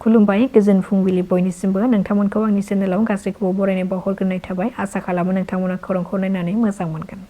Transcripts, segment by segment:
खुलुमबाय गोजोन फुंबिलि बयनिसिमबो नोंथांमोनखौ आंनि चेनेलाव गासैखौबो बरायनाय बावहरग्रोनाय थाबाय आसा खालामो नोंथांमोना खौरांखौ नायनानै मोजां मोनगोन।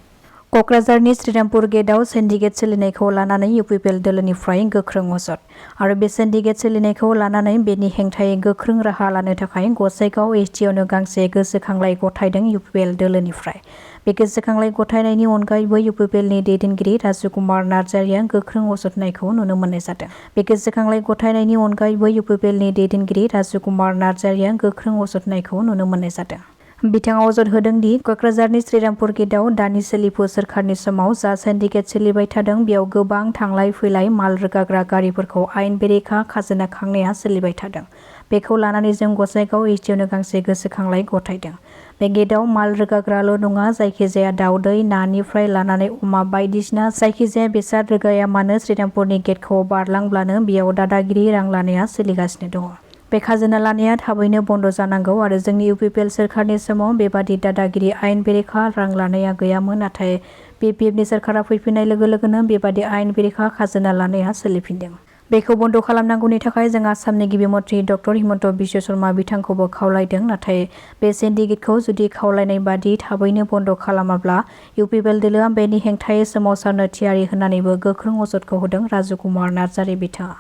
क'क्राझारनि श्रीरामपुर गेटआव सिन्डिकेट सोलिनायखौ लानानै इउपिपिएल दोलोनिफ्राय गोख्रों अजद आरो बे सिन्डिकेट सोलिनायखौ लानानै बेनि हेंथायै गोख्रों राहा लानो थाखाय गसाइगाव एसटिआवनो गांसे गोसोखांलाइ गथायदों इउपिपिएल दोलोनिफ्राय। बे गोसोखांलाइ गथायनायनि अनगायैबो इउपिपिएलनि दैदेनगिरि राजकुमार नार्जारिया गोख्रों अजदनायखौ नुनो मोननाय जादों। बे गोसोखांलाइ गथायनायनि अनगायैबो इउपिपिएलनि दैदेनगिरि राजकुमार नार्जारिया गोख्रों अजदनायखौ नुनो मोननाय जादों। बिथाङा अजद होदों दि क'क्राझारनि श्रीरामपुर गेटआव दानि सोलिफु सोरखारनि समाव जा सिन्डिकेट सोलिबाय थादों बेयाव गोबां थांलाय फैलाय माल रोगाग्रा गारिफोरखौ आयेन बेरेखा खाजोना खांनाया सोलिबाय थादों। बेखौ लानानै जों गसाइगाव एसटिआवनो गांसे गोसोखांलाइ गथायदों। बे गेटआव माल रोगाग्राल' नङा, जायखिजाया दाउदै नानिफ्राय लानानै अमा बायदिसिना जायखिजाया बेसाद रोगाया मानो श्रीरामपुरनि गेटखौ बारलांब्लानो बेयाव दादागिरि रां लानाया सोलिगासिनो दङ। बे खाजोना लानाया थाबैनो बन्द जानांगौ आरो जोंनि इउपिपिएल सोरखारनि समाव बेबादि दादागिरि आयेन बेरेखा रां लानाया गैयामोन, नाथाय बिपिएफनि सोरखारा फैफिननाय लोगो लोगोनो बेबादि आयेन बेरेखा खाजोना लानाया सोलिफिनदों। बेखौ बन्द खालामनांगौनि थाखाय जों आसामनि गिबि मन्थ्रि डक्टर हिमन्त बिश्व शर्मा बिथांखौबो खावलायदों, नाथाय बे सिन्डिकेटखौ जुदि खावलायनाय बादि थाबैनो बन्द खालामाब्ला इउपिपिएल दोलोआ बेनि हेंथायै सोमावसारनो थियारि होननानैबो गोख्रों अजदखौ होदों राजकुमार नार्जारि बिथाङा।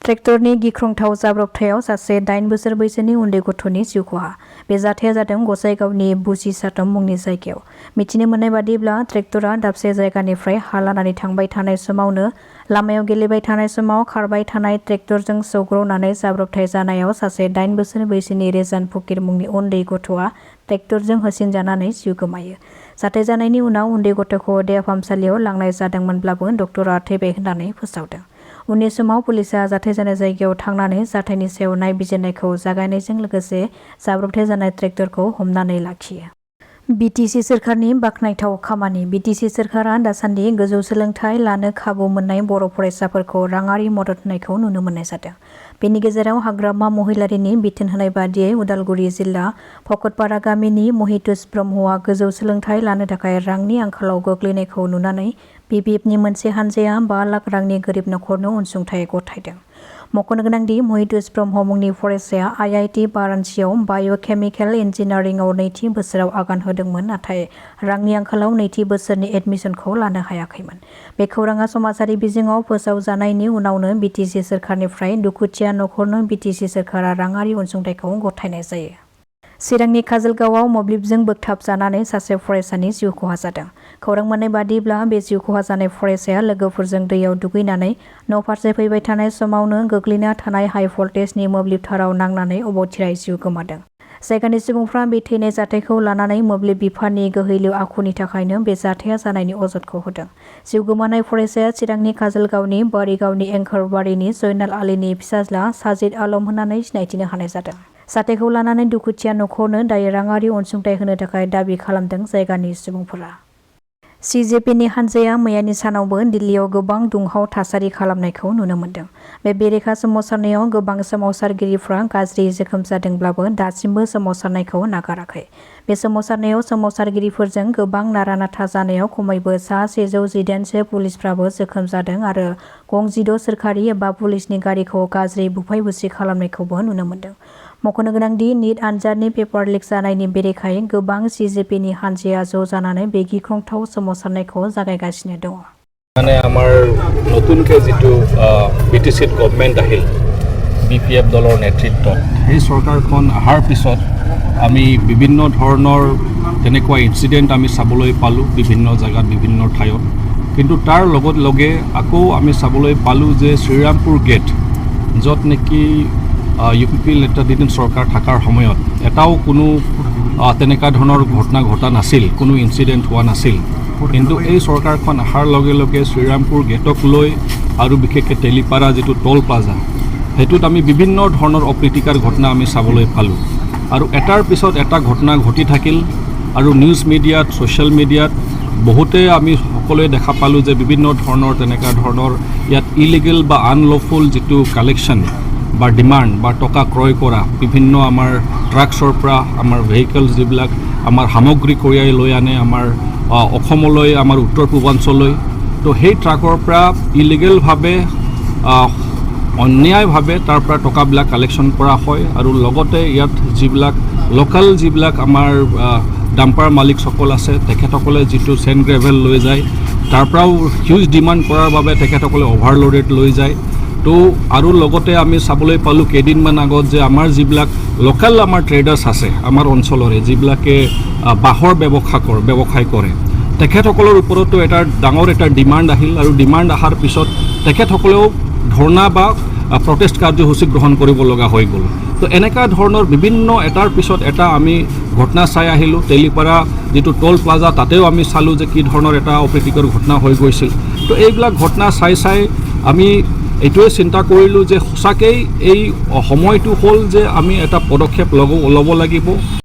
ट्रेक्टरनि गिख्रंथाव जाब्रबथायाव सासे 8 बोसोर बैसोनि उन्दै गथ'नि जिउ खहा। बे जाथाया जादों गसाइगावनि बुजिसातम मुंनि जायगायाव। मिथिनो मोननाय बादिब्ला ट्रेक्टरा दाबसे जायगानिफ्राय हा लानानै थांबाय थानाय समावनो लामायाव गेलेबाय थानाय समाव खारबाय थानाय ट्रेक्टरजों सौग्रावनानै जाब्रबथाय जानायाव सासे 8 बोसोर बैसोनि रेजान फकीर मुंनि उन्दै गथ'आ ट्रेक्टरजों होसिनजानानै जिउ गोमायो। जाथाय जानायनि उनाव उन्दै गथ'खौ देहा फाहामसालियाव लांनाय जादोंमोनब्लाबो डक्टरा थैबाय होननानै फोसावदों। उननि समाव पुलिसआ जाथाय जानाय जायगायाव थांनानै जाथायनि सायाव नायबिजिरनायखौ जागायनायजों लोगोसे जाब्रबथाय जानाय ट्रेक्टरखौ हमनानै लाखियो। बिटिसि सोरखारनि बाखनायथाव खामानि। बिटिसि सोरखारा दासान्दि गोजौ सोलोंथाइ लानो खाबु मोननाय बर' फरायसाफोरखौ राङारि मदद होनायखौ नुनो मोननाय जादों। बेनि गेजेराव हाग्रामा महिलारिनि बिथोन होनाय बादियै उदालगुरि जिल्ला भकतपारा गामिनि महितुस ब्रह्मआ गोजौ सोलोंथाइ लानो थाखाय रांनि आंखालाव गोग्लैनायखौ नुनानै बिपिएफनि मोनसे हानजाया 5 लाख रांनि गोरिब नखरनो अनसुंथाइ गथायदों। मख'नो गोनांदि महितुस ब्रह्म मुंनि फरायसाया आइआइटि वाराणसियाव बाय'केमिकेल इन्जिनियारिंआव नैथि बोसोराव आगान होदोंमोन, नाथाय रांनि आंखालाव नैथि बोसोरनि एडमिसनखौ लानो हायाखैमोन। बे खौराङा समाजारि बिजोङाव फोसावजानायनि उनावनो बिटिसि सोरखारनिफ्राय दुखुथिया नखरनो बिटिसि सोरखारा राङारि अनसुंथाइखौ गथायनाय जायो। चिरांनि काजलगावआव मोब्लिबजों बोगथाबजानानै सासे फरायसानि जिउ खहा जादों। खौरां मोननाय बादिब्ला बे जिउ खहा जानाय फरायसाया लोगोफोरजों दैयाव दुगैनानै न'फारसे फैबाय थानाय समावनो गोग्लैना थानाय हाइ भल्टेजनि मोब्लिब थाराव नांनानै अबथिरायै जिउ गोमादों। जायगानि सुबुंफ्रा बे थैनाय जाथायखौ लानानै मोब्लिब बिफाननि गोहैलु आखुनि थाखायनो बे जाथाया जानायनि अजदखौ होदों। जिउ गोमानाय फरायसाया चिरांनि काजलगावनि बारिगावनि एंखोरबारिनि जयनाल आलीनि फिसाज्ला साजिद आलम होननानै सिनायथिनो हानाय जादों। जाथायखौ लानानै दुखुथिया नखरनो दायो राङारि अनसुंथाइ होनो थाखाय दाबि खालामदों जायगानि सुबुंफोरा। सिजेपिनि हानजाया मैयानि सानावबो दिल्लीयाव गोबां दुंहाव थासारि खालामनायखौ नुनो मोन्दों। बे बेरेखा सोमावसारनायाव गोबां सोमावसारगिरिफ्रा गाज्रि जोखोम जादोंब्लाबो दासिमबो सोमावसारनायखौ नागाराखै। बे सोमावसारनायाव सोमावसारगिरिफोरजों गोबां नारा-नाथा जानायाव खमैबो सा 118सो पुलिसफ्राबो जोखोम जादों आरो गं 16 सोरखारि एबा पुलिसनि गारिखौ गाज्रि बुफाय-बुसि खालामनायखौबो नुनो मोन्दों। मख'नो गोनांदि निट आनजादनि पेपार लिक जानायनि बेरेखायै गोबां सिजेपिनि हानजाया ज' जानानै बे गिख्रंथाव सोमावसारनायखौ जागायगासिनो दङ। মানে আমাৰ নতুনকৈ যিটো বিটিচিত গভৰ্ণমেণ্ট আহিল বিপিএফ দলৰ নেতৃত্বত, এই চৰকাৰখন অহাৰ পিছত আমি বিভিন্ন ধৰণৰ তেনেকুৱা ইনচিডেণ্ট আমি চাবলৈ পালোঁ বিভিন্ন জেগাত বিভিন্ন ঠাইত। কিন্তু তাৰ লগে আকৌ আমি চাবলৈ পালোঁ যে শ্ৰীৰামপুৰ গেট, য'ত নেকি ইউপিপিএল নেতৃত্বাধীন চৰকাৰ থকাৰ সময়ত এটাও কোনো তেনেকুৱা ধৰণৰ ঘটনা ঘটা নাছিল, কোনো ইনচিডেণ্ট হোৱা নাছিল। কিন্তু এই চৰকাৰখন অহাৰ লগে লগে শ্ৰীৰামপুৰ গেটক লৈ আৰু বিশেষকৈ তেলিপাৰা যিটো টল প্লাজা, সেইটোত আমি বিভিন্ন ধৰণৰ অপ্ৰীতিকৰ ঘটনা আমি চাবলৈ পালোঁ। আৰু এটাৰ পিছত এটা ঘটনা ঘটি থাকিল আৰু নিউজ মিডিয়াত ছ'চিয়েল মিডিয়াত বহুতে আমি সকলোৱে দেখা পালোঁ যে বিভিন্ন ধৰণৰ তেনেকুৱা ধৰণৰ ইয়াত ইলিগেল বা আনলফুল যিটো কালেকশ্যন বা ডিমাণ্ড বা টকা ক্ৰয় কৰা বিভিন্ন আমাৰ ট্ৰাকছৰ পৰা আমাৰ ভেহিকেলছ যিবিলাক আমাৰ সামগ্ৰী কঢ়িয়াই লৈ আনে আমাৰ অসমলৈ, আমাৰ উত্তৰ পূৰ্বাঞ্চললৈ, তো সেই ট্ৰাকৰ পৰা ইলিগেলভাৱে অন্যায়ভাৱে তাৰ পৰা টকাবিলাক কালেকশ্যন কৰা হয় আৰু লগতে ইয়াত যিবিলাক লোকেল যিবিলাক আমাৰ ডাম্পাৰ মালিকসকল আছে তেখেতসকলে যিটো চেণ্ড গ্ৰেভেল লৈ যায় তাৰ পৰাও হিউজ ডিমাণ্ড কৰাৰ বাবে তেখেতসকলে অভাৰলোডেড লৈ যায় তো আৰু লগতে আমি চাবলৈ পালোঁ কেইদিনমান আগত যে আমাৰ যিবিলাক লোকেল আমাৰ ট্ৰেডাৰ্ছ আছে আমাৰ অঞ্চলৰে যিবিলাকে বাঁহৰ ব্যৱসায় কৰে তেখেতসকলৰ ওপৰতো এটা ডাঙৰ এটা ডিমাণ্ড আহিল আৰু ডিমাণ্ড অহাৰ পিছত তেখেতসকলেও ধৰ্ণা বা প্ৰটেষ্ট কাৰ্যসূচী গ্ৰহণ কৰিব লগা হৈ গ'ল তো এনেকুৱা ধৰণৰ বিভিন্ন এটাৰ পিছত এটা আমি ঘটনা চাই আহিলোঁ তেলিপাৰা যিটো টোল প্লাজা তাতেও আমি চালোঁ যে কি ধৰণৰ এটা অপ্ৰীতিকৰ ঘটনা হৈ গৈছিল তো এইবিলাক ঘটনা চাই আমি এইটোৱে চিন্তা কৰিলোঁ যে সঁচাকেই এই সময়টো হ'ল যে আমি এটা পদক্ষেপ ল'ব লাগিব